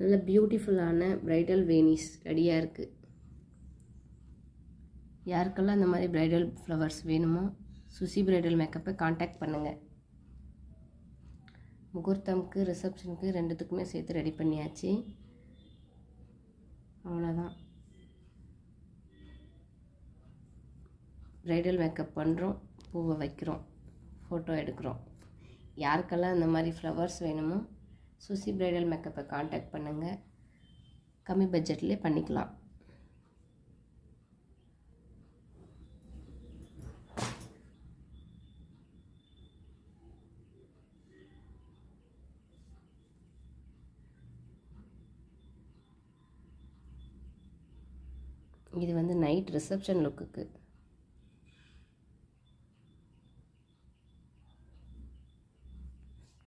நல்ல பியூட்டிஃபுல்லான பிரைடல் வேணிஸ் ரெடியாக இருக்குது. யாருக்கெல்லாம் இந்த மாதிரி பிரைடல் ஃப்ளவர்ஸ் வேணுமோ சுசி பிரைடல் மேக்கப்பை காண்டாக்ட் பண்ணுங்கள். முகூர்த்தம்க்கு ரிசப்ஷனுக்கு ரெண்டுத்துக்குமே சேர்த்து ரெடி பண்ணியாச்சு. அவ்வளோதான். பிரைடல் மேக்கப் பண்ணுறோம், பூவை வைக்கிறோம், ஃபோட்டோ எடுக்கிறோம். யாருக்கெல்லாம் இந்த மாதிரி ஃப்ளவர்ஸ் வேணுமோ சுசி பிரைடல் மேக்கப்பை காண்டாக்ட் பண்ணுங்கள். கம்மி பட்ஜெட்லேயே பண்ணிக்கலாம். இது வந்து நைட் ரிசப்ஷன் லுக்குக்கு.